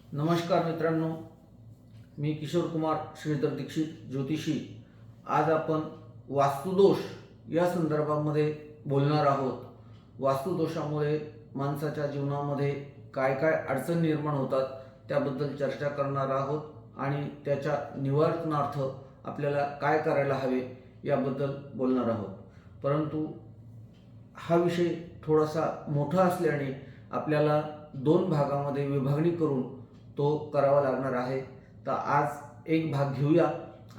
नमस्कार मित्रांनो, मी किशोर कुमार श्रीधर दीक्षित ज्योतिषी. आज आपण वास्तुदोष या संदर्भामध्ये बोलणार आहोत. वास्तुदोषामुळे माणसाच्या जीवनामध्ये काय काय अडचण निर्माण होतात त्याबद्दल चर्चा करणार आहोत आणि त्याच्या निवारणार्थ आपल्याला काय करायला हवे याबद्दल बोलणार आहोत. परंतु हा विषय थोडासा मोठा असल्याने आपल्याला 2 भागामध्ये विभागणी करून तो करावा लागणार आहे. तर आज एक भाग घेऊया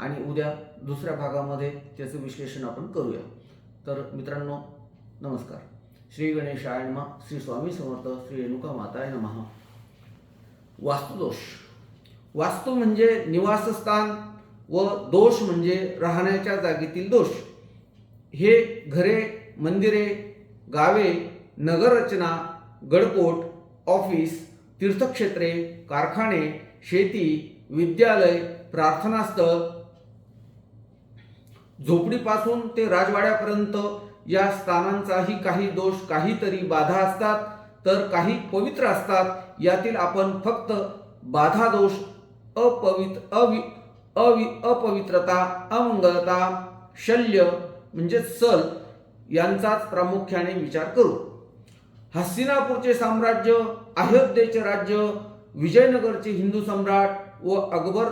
आणि उद्या दुसऱ्या भागामध्ये त्याचं विश्लेषण आपण करूया. तर मित्रांनो नमस्कार. श्री गणेशाय नमः. श्री स्वामी समर्थ. श्री रेणुका माताय नमः. वास्तुदोष. वास्तू म्हणजे निवासस्थान व दोष म्हणजे राहण्याच्या जागेतील दोष. हे घरे, मंदिरे, गावे, नगररचना, गडकोट, ऑफिस, तीर्थक्षेत्रे, कारखाने, शेती, विद्यालय, प्रार्थनास्थळ, झोपडीपासून ते राजवाड्यापर्यंत या स्थानांचाही काही दोष, काहीतरी बाधा असतात तर काही पवित्र असतात. यातील आपण फक्त बाधा दोष, अपवित्रता, अमंगलता, शल्य म्हणजे सल यांचाच प्रामुख्याने विचार करू. हस्तिनापूरचे साम्राज्य, अयोध्येचे राज्य, विजयनगरचे हिंदू सम्राट व अकबर,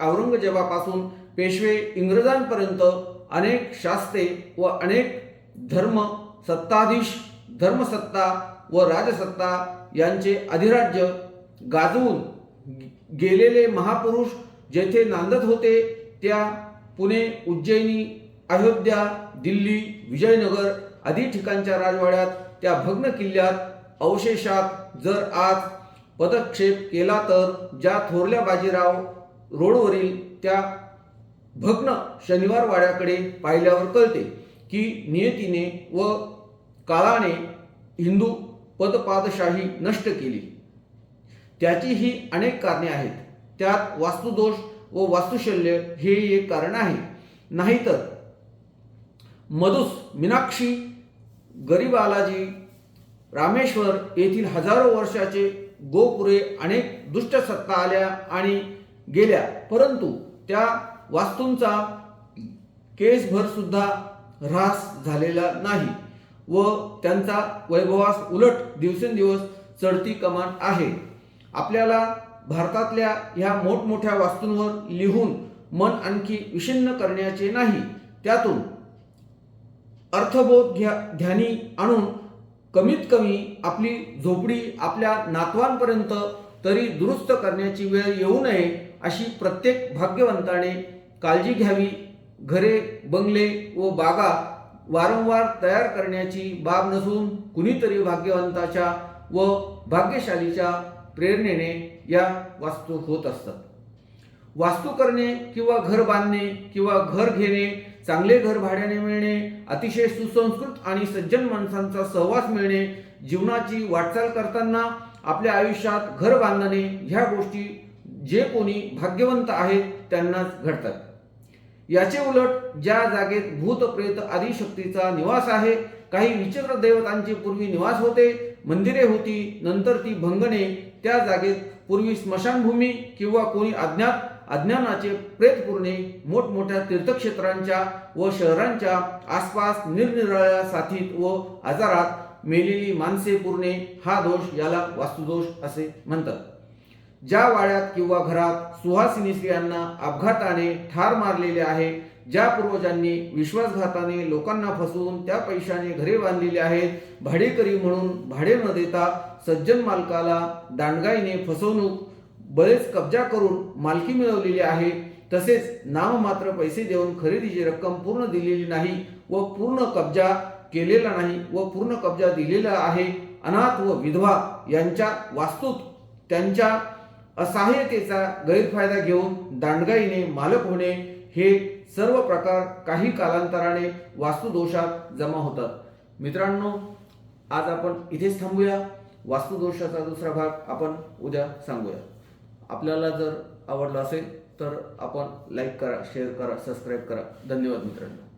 औरंगजेबापासून पेशवे, इंग्रजांपर्यंत अनेक शास्त्रे व अनेक धर्मसत्ता व राजसत्ता यांचे अधिराज्य गाजवून गेलेले महापुरुष जेथे नांदत होते त्या पुणे, उज्जैनी, अयोध्या, दिल्ली, विजयनगर आदी ठिकाणच्या राजवाड्यात, त्या भग्न किल्ल्यात अवशेषात जर आज पदक्षेप केला तर ज्या थोरल्या बाजीराव रोडवरील त्या भग्न शनिवार वाड्याकडे पाहिल्यावर कळते की नियतीने व काळाने हिंदू पदपादशाही नष्ट केली. त्याचीही अनेक कारणे आहेत. त्यात वास्तुदोष व वास्तुशल्य हे एक कारण आहे. नाहीतर मधुस, मीनाक्षी, गरीबालाजी, रामेश्वर येथील हजारो वर्षाचे गोपुरे अनेक दुष्ट सत्ता आल्या आणि गेल्या, परंतु त्या वास्तूंचा केसभर सुद्धा ऱ्हास झालेला नाही व त्यांचा वैभवास उलट दिवसेंदिवस चढती कमान आहे. आपल्याला भारतातल्या ह्या मोठमोठ्या वास्तूंवर लिहून मन आणखी विषण्ण करण्याचे नाही. त्यातून अर्थबोध ध्यानी आणून कमीत कमी आपली झोपडी आपल्या नातवांपर्यंत तरी दुरुस्त करण्याची वेळ येऊ नये अशी प्रत्येक भाग्यवंताने काळजी घ्यावी. घरे, बंगले व बागा वारंवार तयार करण्याची बाब नसून कुणीतरी भाग्यवंताच्या व भाग्यशालीच्या प्रेरणेने या वास्तू होत असतात. वास्तू करणे किंवा घर बांधणे किंवा घर घेणे, चांगले घर भाड्याने मिळणे, अतिशय सुसंस्कृत आणि सज्जन माणसांचा सहवास मिळणे, जीवनाची वाटचाल करताना आपल्या आयुष्यात घर बांधणे ह्या गोष्टी जे कोणी भाग्यवंत आहेत त्यांनाच घडतात. याचे उलट ज्या जागेत भूत, प्रेत आदी शक्तीचा निवास आहे, काही विचित्र देवतांचे पूर्वी निवास होते, मंदिरे होती, नंतर ती भंगणे, त्या जागेत पूर्वी स्मशानभूमी किंवा कोणी अज्ञानाचे प्रेतपुरणे, मोठमोठ्या तीर्थक्षेत्रांच्या व शहरांच्या आसपास निरनिराळ्या साथीत व आजारात मेलेली माणसे पुरणे, हा दोष याला वास्तुदोष असे म्हणतात. ज्या वाड्यात किंवा घरात सुहासिनी स्त्रियांना अपघाताने ठार मारलेले आहे, ज्या पूर्वजांनी विश्वासघाताने लोकांना फसवून त्या पैशाने घरे बांधलेली आहेत, भाडेकरी म्हणून भाडे न देता सज्जन मालकाला दांडगाईने फसवणूक, बरेच कब्जा करून मालकी मिळवलेली आहे, तसेच नाममात्र पैसे देऊन खरेदीची रक्कम पूर्ण दिलेली नाही व पूर्ण कब्जा केलेला नाही व पूर्ण कब्जा दिलेला आहे, अनाथ व विधवा यांच्या वास्तूत त्यांच्या असहाय्यतेचा गैरफायदा घेऊन दांडगाईने मालक होणे, हे सर्व प्रकार काही कालांतराने वास्तुदोषात जमा होतात. मित्रांनो, आज आपण इथेच थांबूया. वास्तुदोषाचा दुसरा भाग आपण उद्या सांगूया. आपल्याला जर आवडलं असेल तर आपण लाईक करा, शेअर करा, सबस्क्राईब करा. धन्यवाद मित्रांनो.